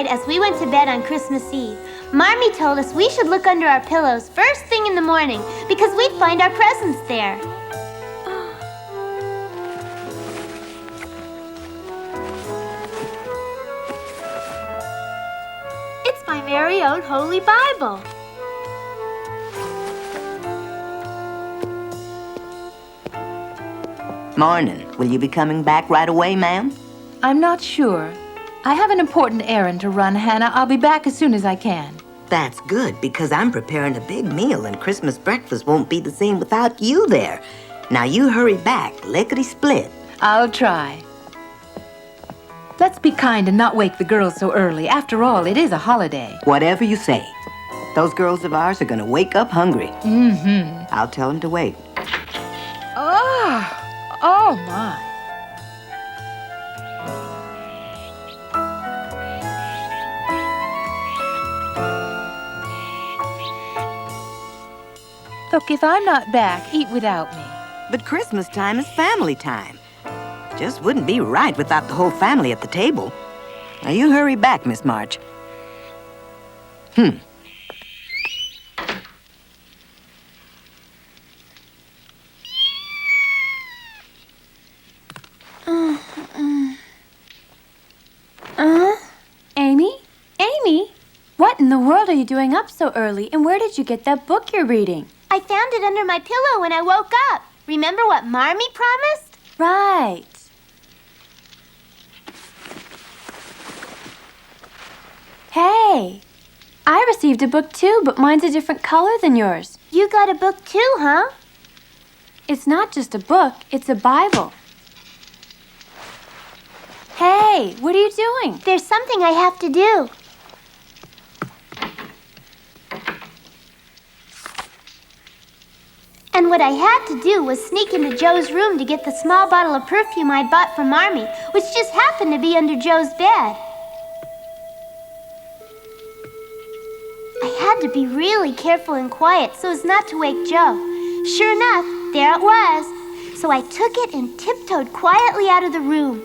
night as we went to bed on Christmas Eve, Marmee told us we should look under our pillows first thing in the morning because we'd find our presents there. It's my very own Holy Bible. Morning. Will you be coming back right away, ma'am? I'm not sure. I have an important errand to run, Hannah. I'll be back as soon as I can. That's good, because I'm preparing a big meal and Christmas breakfast won't be the same without you there. Now you hurry back, lickety-split. I'll try. Let's be kind and not wake the girls so early. After all, it is a holiday. Whatever you say. Those girls of ours are going to wake up hungry. Mm-hmm. I'll tell them to wait. Oh, my. Look, if I'm not back, eat without me. But Christmas time is family time. Just wouldn't be right without the whole family at the table. Now you hurry back, Miss March. Amy? What in the world are you doing up so early, and where did you get that book you're reading? I found it under my pillow when I woke up. Remember what Marmee promised? Right. Hey, I received a book too, but mine's a different color than yours. You got a book too, huh? It's not just a book, it's a Bible. Hey, what are you doing? There's something I have to do. And what I had to do was sneak into Joe's room to get the small bottle of perfume I'd bought for Marmee, which just happened to be under Joe's bed. I had to be really careful and quiet so as not to wake Joe. Sure enough, there it was. So I took it and tiptoed quietly out of the room.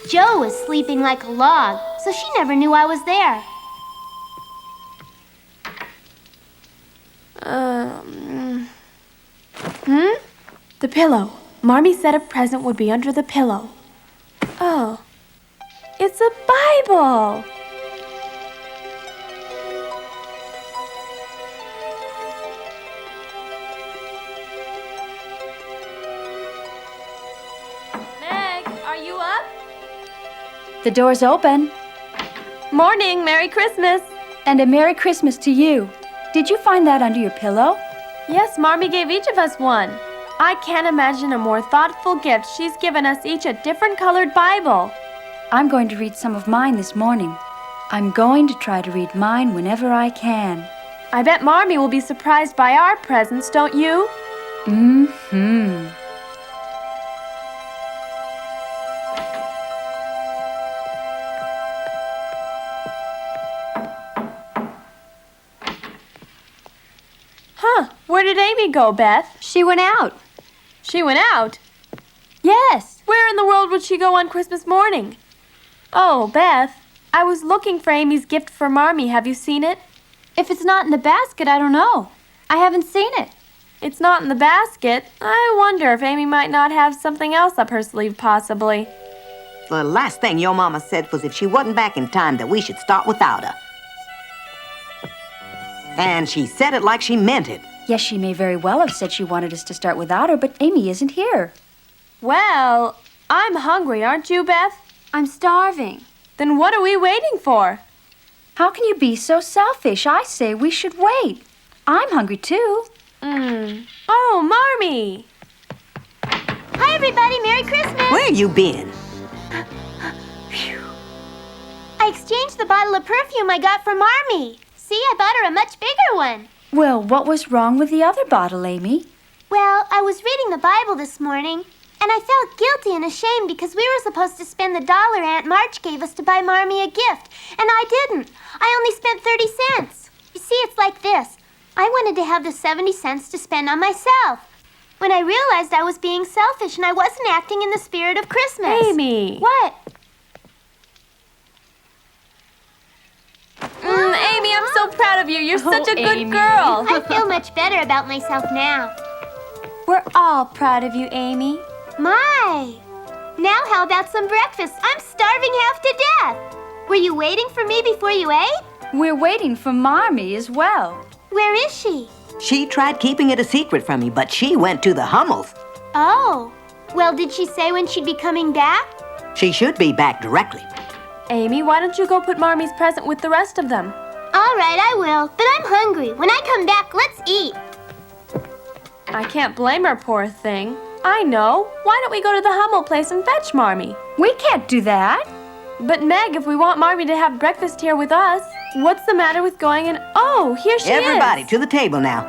Joe was sleeping like a log, so she never knew I was there. The pillow. Marmee said a present would be under the pillow. Oh, it's a Bible! Meg, are you up? The door's open. Morning, Merry Christmas. And a Merry Christmas to you. Did you find that under your pillow? Yes, Marmee gave each of us one. I can't imagine a more thoughtful gift. She's given us each a different colored Bible. I'm going to read some of mine this morning. I'm going to try to read mine whenever I can. I bet Marmee will be surprised by our presents, don't you? Mm-hmm. Huh, where did Amy go, Beth? She went out. She went out? Yes. Where in the world would she go on Christmas morning? Oh, Beth, I was looking for Amy's gift for Marmee. Have you seen it? If it's not in the basket, I don't know. I haven't seen it. It's not in the basket. I wonder if Amy might not have something else up her sleeve, possibly. The last thing your mama said was if she wasn't back in time that we should start without her. And she said it like she meant it. Yes, she may very well have said she wanted us to start without her, but Amy isn't here. Well, I'm hungry, aren't you, Beth? I'm starving. Then what are we waiting for? How can you be so selfish? I say we should wait. I'm hungry, too. Oh, Marmee! Hi, everybody. Merry Christmas. Where you been? I exchanged the bottle of perfume I got from Marmee. See, I bought her a much bigger one. Well, what was wrong with the other bottle, Amy? Well, I was reading the Bible this morning, and I felt guilty and ashamed because we were supposed to spend the $1 Aunt March gave us to buy Marmee a gift, and I didn't. I only spent 30 cents. You see, it's like this. I wanted to have the 70 cents to spend on myself. When I realized I was being selfish and I wasn't acting in the spirit of Christmas. Amy! What? Amy, I'm so proud of you. You're such a good girl. I feel much better about myself now. We're all proud of you, Amy. My! Now how about some breakfast? I'm starving half to death. Were you waiting for me before you ate? We're waiting for Marmee as well. Where is she? She tried keeping it a secret from me, but she went to the Hummels. Oh. Well, did she say when she'd be coming back? She should be back directly. Amy, why don't you go put Marmee's present with the rest of them? All right, I will. But I'm hungry. When I come back, let's eat. I can't blame her, poor thing. I know. Why don't we go to the Hummel place and fetch Marmee? We can't do that. But Meg, if we want Marmee to have breakfast here with us, what's the matter with going and... Oh, here she Everybody is. to the table now.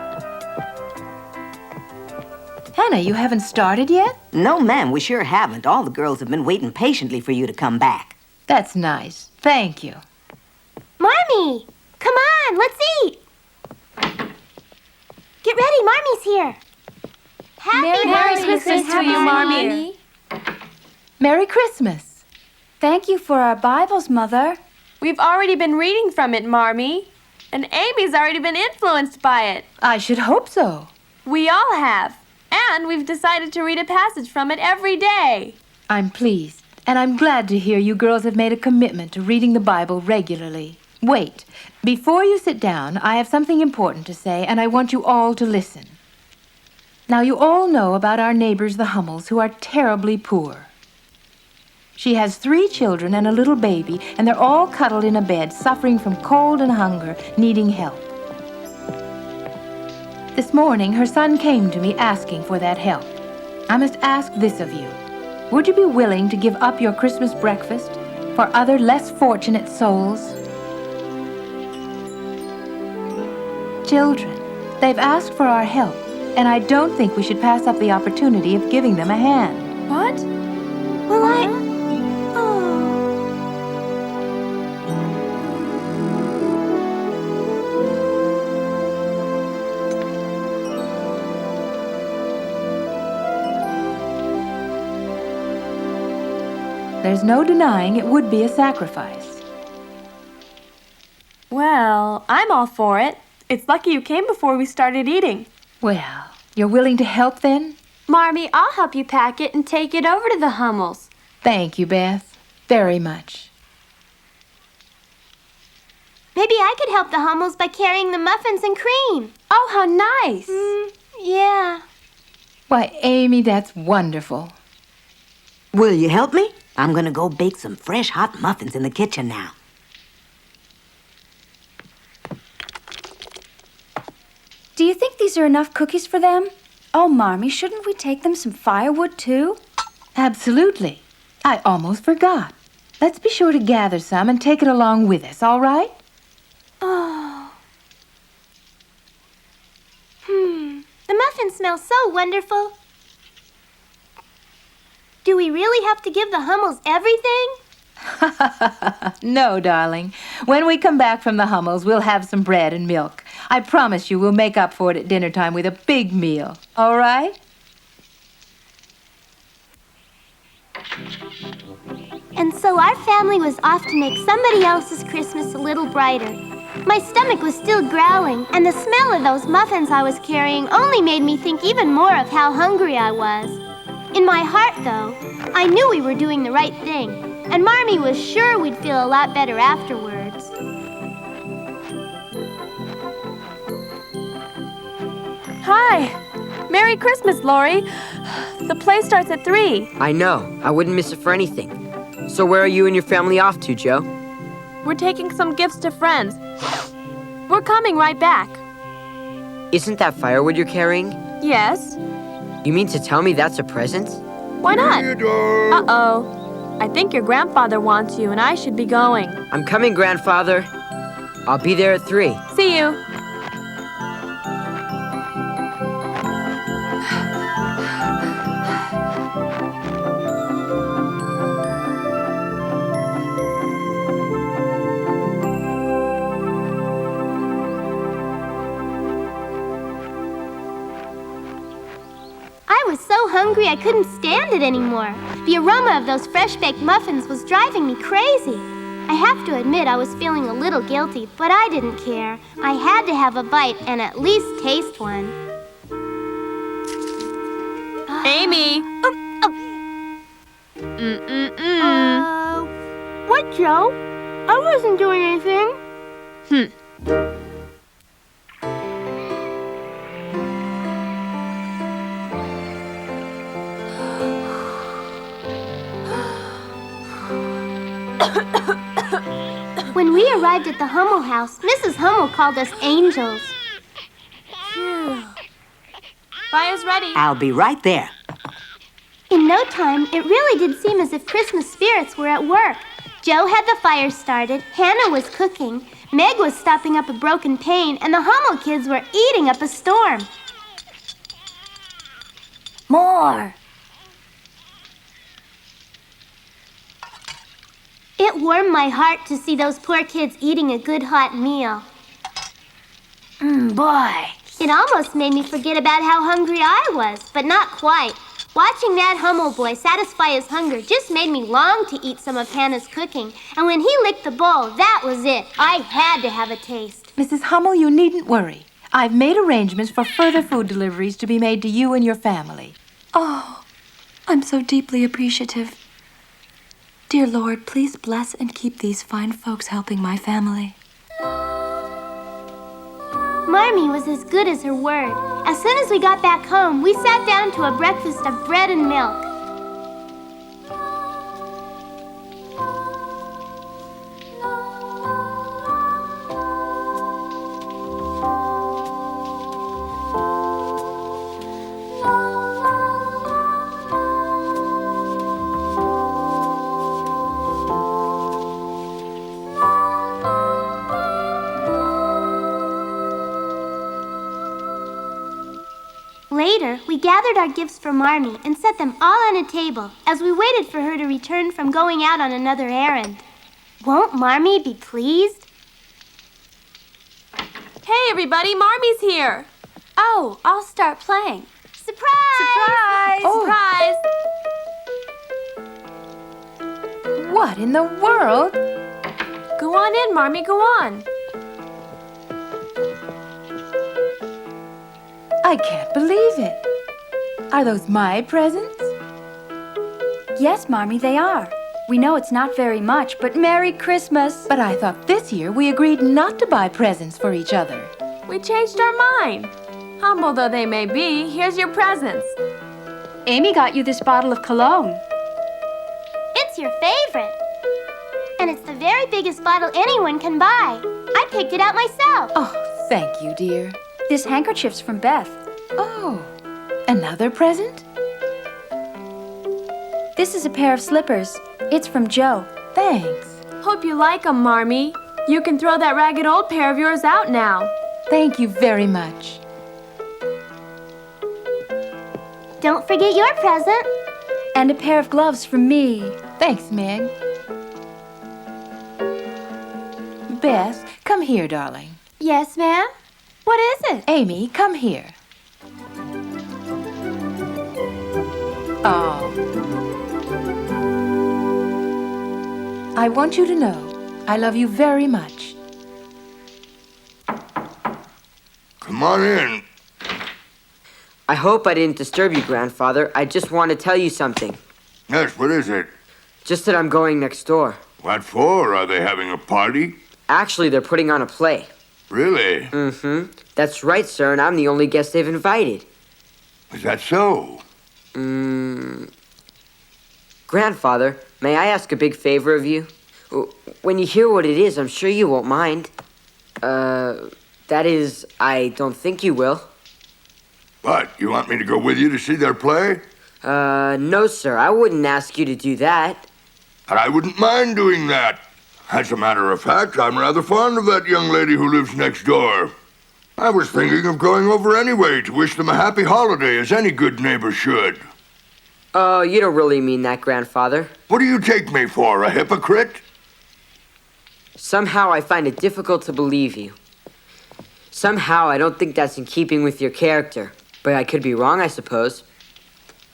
Hannah, you haven't started yet? No, ma'am, we sure haven't. All the girls have been waiting patiently for you to come back. That's nice. Thank you. Marmee! Come on, let's eat. Get ready, Marmee's here. Happy Merry Christmas to you, Marmee. Merry Christmas. Thank you for our Bibles, Mother. We've already been reading from it, Marmee. And Amy's already been influenced by it. I should hope so. We all have. And we've decided to read a passage from it every day. I'm pleased, and I'm glad to hear you girls have made a commitment to reading the Bible regularly. Wait, before you sit down, I have something important to say, and I want you all to listen. Now, you all know about our neighbors, the Hummels, who are terribly poor. She has 3 children and a little baby, and they're all cuddled in a bed, suffering from cold and hunger, needing help. This morning, her son came to me asking for that help. I must ask this of you. Would you be willing to give up your Christmas breakfast for other less fortunate souls? Children, they've asked for our help, and I don't think we should pass up the opportunity of giving them a hand. What? Well, Oh. There's no denying it would be a sacrifice. Well, I'm all for it. It's lucky you came before we started eating. Well, you're willing to help then? Marmee, I'll help you pack it and take it over to the Hummels. Thank you, Beth. Very much. Maybe I could help the Hummels by carrying the muffins and cream. Oh, how nice. Yeah. Why, Amy, that's wonderful. Will you help me? I'm gonna go bake some fresh hot muffins in the kitchen now. Do you think these are enough cookies for them? Oh, Marmee, shouldn't we take them some firewood, too? Absolutely. I almost forgot. Let's be sure to gather some and take it along with us, all right? Oh. The muffins smell so wonderful. Do we really have to give the Hummels everything? No, darling. When we come back from the Hummels, we'll have some bread and milk. I promise you we'll make up for it at dinner time with a big meal. All right? And so our family was off to make somebody else's Christmas a little brighter. My stomach was still growling, and the smell of those muffins I was carrying only made me think even more of how hungry I was. In my heart, though, I knew we were doing the right thing, and Marmee was sure we'd feel a lot better afterwards. Hi. Merry Christmas, Laurie. The play starts at 3. I know. I wouldn't miss it for anything. So where are you and your family off to, Joe? We're taking some gifts to friends. We're coming right back. Isn't that firewood you're carrying? Yes. You mean to tell me that's a present? Why not? Uh-oh. I think your grandfather wants you, and I should be going. I'm coming, grandfather. I'll be there at 3. See you. I was so hungry I couldn't stand it anymore. The aroma of those fresh-baked muffins was driving me crazy. I have to admit I was feeling a little guilty, but I didn't care. I had to have a bite and at least taste one. Amy! What, Joe? I wasn't doing anything. When we arrived at the Hummel house, Mrs. Hummel called us angels. Fire's ready. I'll be right there. In no time, it really did seem as if Christmas spirits were at work. Joe had the fire started, Hannah was cooking, Meg was stopping up a broken pane, and the Hummel kids were eating up a storm. More. It warmed my heart to see those poor kids eating a good hot meal. Boy. It almost made me forget about how hungry I was, but not quite. Watching that Hummel boy satisfy his hunger just made me long to eat some of Hannah's cooking. And when he licked the bowl, that was it. I had to have a taste. Mrs. Hummel, you needn't worry. I've made arrangements for further food deliveries to be made to you and your family. Oh, I'm so deeply appreciative. Dear Lord, please bless and keep these fine folks helping my family. Marmee was as good as her word. As soon as we got back home, we sat down to a breakfast of bread and milk. Later, we gathered our gifts for Marmee and set them all on a table as we waited for her to return from going out on another errand. Won't Marmee be pleased? Hey, everybody, Marmee's here. Oh, I'll start playing. Surprise! Surprise! Oh. Surprise! What in the world? Go on in, Marmee, go on. I can't believe it. Are those my presents? Yes, Marmee, they are. We know it's not very much, but Merry Christmas. But I thought this year we agreed not to buy presents for each other. We changed our mind. Humble though they may be, here's your presents. Amy got you this bottle of cologne. It's your favorite. And it's the very biggest bottle anyone can buy. I picked it out myself. Oh, thank you, dear. This handkerchief's from Beth. Oh, another present? This is a pair of slippers. It's from Joe. Thanks. Hope you like 'em, Marmee. You can throw that ragged old pair of yours out now. Thank you very much. Don't forget your present. And a pair of gloves from me. Thanks, Meg. Beth, come here, darling. Yes, ma'am? What is it? Amy, come here. Oh. I want you to know I love you very much. Come on in. I hope I didn't disturb you, Grandfather. I just want to tell you something. Yes, what is it? Just that I'm going next door. What for? Are they having a party? Actually, they're putting on a play. Really? Mm-hmm. That's right, sir, and I'm the only guest they've invited. Is that so? Grandfather, may I ask a big favor of you? When you hear what it is, I'm sure you won't mind. That is, I don't think you will. What, you want me to go with you to see their play? No, sir, I wouldn't ask you to do that. And I wouldn't mind doing that. As a matter of fact, I'm rather fond of that young lady who lives next door. I was thinking of going over anyway to wish them a happy holiday, as any good neighbor should. Oh, you don't really mean that, Grandfather. What do you take me for, a hypocrite? Somehow I find it difficult to believe you. Somehow I don't think that's in keeping with your character. But I could be wrong, I suppose.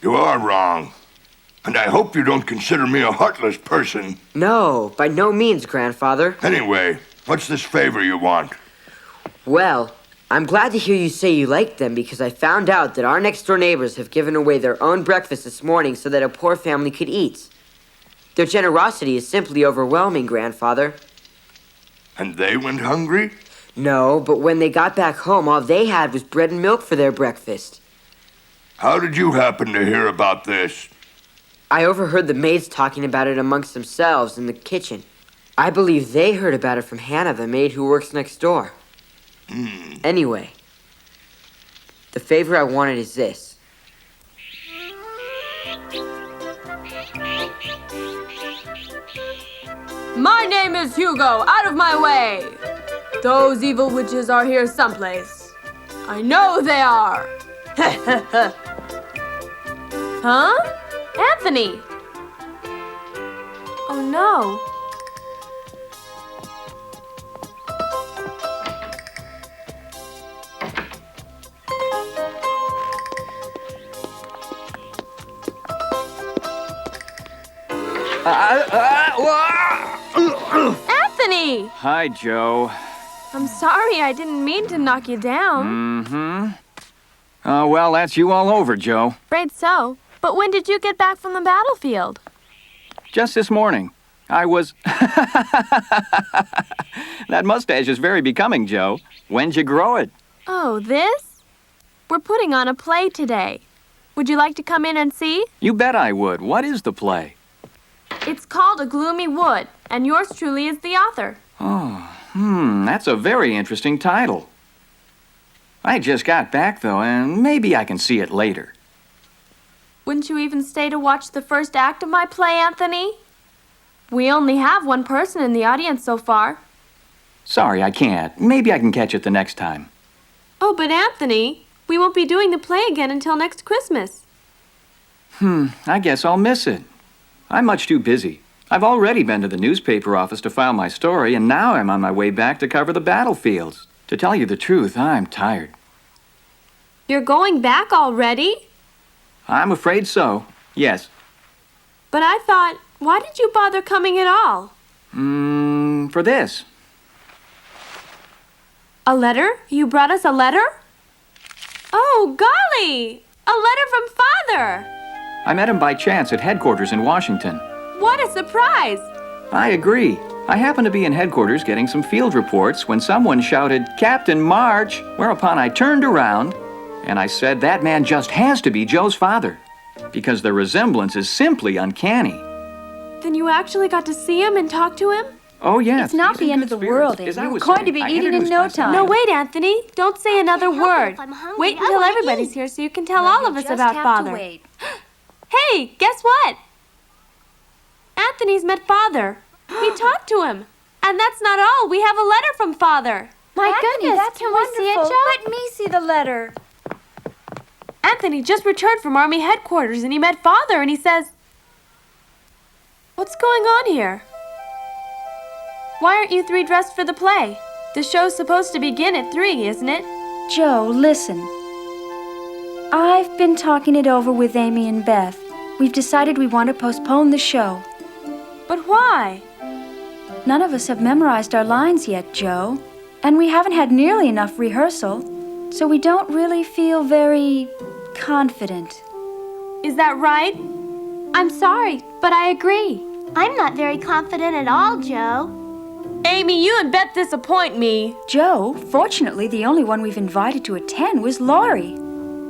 You are wrong. And I hope you don't consider me a heartless person. No, by no means, Grandfather. Anyway, what's this favor you want? Well, I'm glad to hear you say you like them because I found out that our next-door neighbors have given away their own breakfast this morning so that a poor family could eat. Their generosity is simply overwhelming, Grandfather. And they went hungry? No, but when they got back home, all they had was bread and milk for their breakfast. How did you happen to hear about this? I overheard the maids talking about it amongst themselves in the kitchen. I believe they heard about it from Hannah, the maid who works next door. Anyway, the favor I wanted is this. My name is Hugo. Out of my way. Those evil witches are here someplace. I know they are. Huh? Anthony! Oh no. Anthony! Hi, Joe. I'm sorry, I didn't mean to knock you down. Well, that's you all over, Joe. Afraid so. But when did you get back from the battlefield? Just this morning. I was... That mustache is very becoming, Joe. When'd you grow it? Oh, this? We're putting on a play today. Would you like to come in and see? You bet I would. What is the play? It's called A Gloomy Wood, and yours truly is the author. That's a very interesting title. I just got back, though, and maybe I can see it later. Wouldn't you even stay to watch the first act of my play, Anthony? We only have one person in the audience so far. Sorry, I can't. Maybe I can catch it the next time. Oh, but Anthony, we won't be doing the play again until next Christmas. I guess I'll miss it. I'm much too busy. I've already been to the newspaper office to file my story, and now I'm on my way back to cover the battlefields. To tell you the truth, I'm tired. You're going back already? I'm afraid so, yes. But I thought, why did you bother coming at all? For this. A letter? You brought us a letter? Oh, golly! A letter from Father! I met him by chance at headquarters in Washington. What a surprise! I agree. I happened to be in headquarters getting some field reports when someone shouted, "Captain March!" Whereupon I turned around and I said, that man just has to be Joe's father, because the resemblance is simply uncanny. Then you actually got to see him and talk to him? Oh, yes. It's not he's in the end good of the spirits. world, As Amy. I We're was going saying, to be I eating in introduced no myself. time. No, wait, Anthony. Don't say another help it word. if I'm hungry. Wait I until wanna everybody's eat. here so you can tell all of us about Father. Hey, guess what? Anthony's met Father. We talked to him. And that's not all. We have a letter from Father. My Anthony, goodness, that's can we see it, wonderful. Joe? Let me see the letter. Anthony just returned from Army headquarters and he met Father and he says, "What's going on here? Why aren't you three dressed for the play? The show's supposed to begin at 3, isn't it?" Joe, listen. I've been talking it over with Amy and Beth. We've decided we want to postpone the show. But why? None of us have memorized our lines yet, Joe. And we haven't had nearly enough rehearsal, so we don't really feel very confident. Is that right? I'm sorry, but I agree. I'm not very confident at all, Joe. Amy, you and Beth disappoint me. Joe, fortunately, the only one we've invited to attend was Laurie.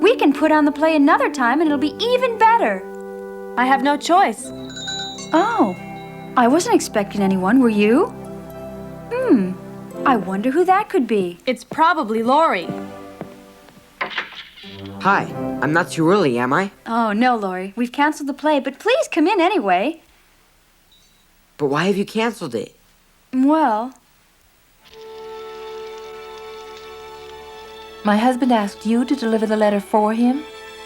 We can put on the play another time and it'll be even better. I have no choice. Oh, I wasn't expecting anyone, were you? I wonder who that could be. It's probably Laurie. Hi, I'm not too early, am I? Oh, no, Laurie. We've canceled the play, but please come in anyway. But why have you canceled it? Well, My husband asked you to deliver the letter for him?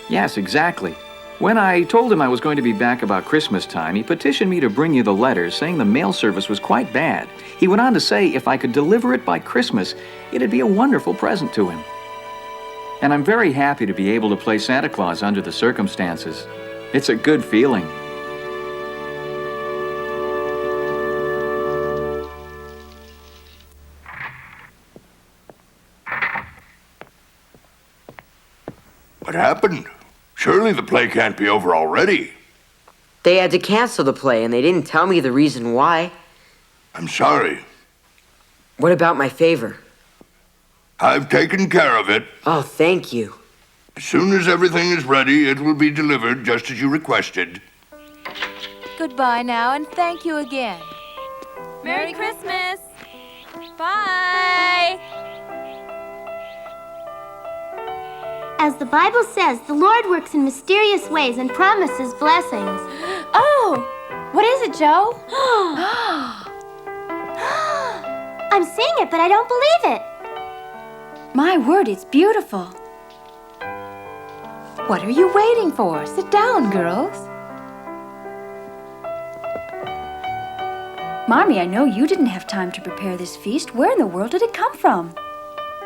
Yes, exactly. When I told him I was going to be back about Christmas time, he petitioned me to bring you the letter, saying the mail service was quite bad. He went on to say if I could deliver it by Christmas, it'd be a wonderful present to him. And I'm very happy to be able to play Santa Claus under the circumstances. It's a good feeling. happened? Surely the play can't be over already. They had to cancel the play, and they didn't tell me the reason why. I'm sorry. What about my favor? I've taken care of it. Oh, thank you. As soon as everything is ready, it will be delivered just as you requested. Goodbye now, and thank you again. Merry Christmas! Bye! As the Bible says, the Lord works in mysterious ways and promises blessings. Oh! What is it, Joe? I'm seeing it, but I don't believe it. My word, it's beautiful. What are you waiting for? Sit down, girls. Marmee, I know you didn't have time to prepare this feast. Where in the world did it come from?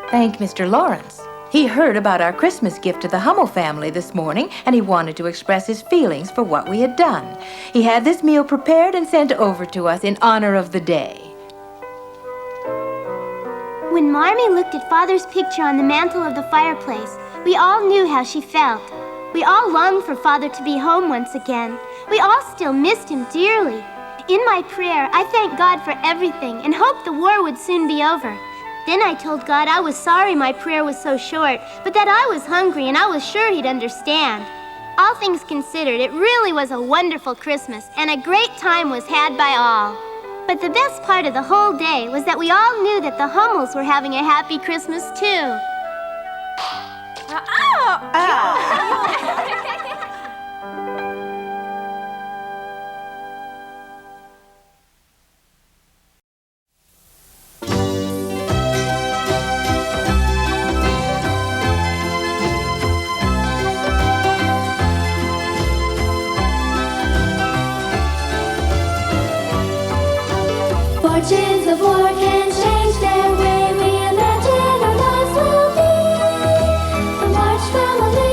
Thank Mr. Lawrence. He heard about our Christmas gift to the Hummel family this morning, and he wanted to express his feelings for what we had done. He had this meal prepared and sent over to us in honor of the day. When Marmee looked at Father's picture on the mantel of the fireplace, we all knew how she felt. We all longed for Father to be home once again. We all still missed him dearly. In my prayer, I thanked God for everything and hoped the war would soon be over. Then I told God I was sorry my prayer was so short, but that I was hungry and I was sure he'd understand. All things considered, it really was a wonderful Christmas, and a great time was had by all. But the best part of the whole day was that we all knew that the Hummels were having a happy Christmas too. Fortunes of war can change their way. We imagine our lives will be the march family.